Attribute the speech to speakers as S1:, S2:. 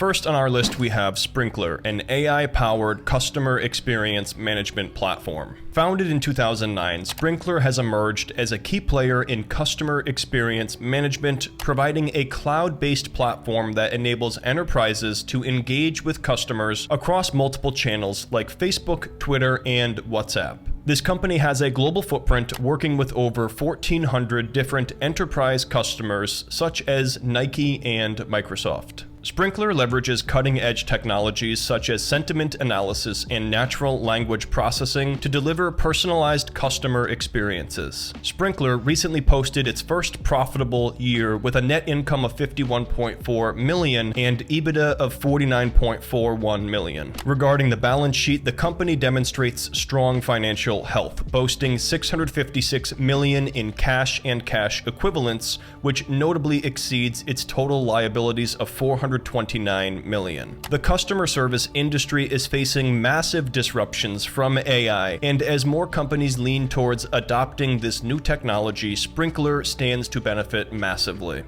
S1: First on our list, we have Sprinklr, an AI-powered customer experience management platform. Founded in 2009, Sprinklr has emerged as a key player in customer experience management, providing a cloud-based platform that enables enterprises to engage with customers across multiple channels like Facebook, Twitter, and WhatsApp. This company has a global footprint, working with over 1,400 different enterprise customers such as Nike and Microsoft. Sprinklr leverages cutting-edge technologies such as sentiment analysis and natural language processing to deliver personalized customer experiences. Sprinklr recently posted its first profitable year with a net income of $51.4 million and EBITDA of $49.41 million. Regarding the balance sheet, the company demonstrates strong financial health, boasting $656 million in cash and cash equivalents, which notably exceeds its total liabilities of $429 million. The customer service industry is facing massive disruptions from AI, and as more companies lean towards adopting this new technology, Sprinklr stands to benefit massively.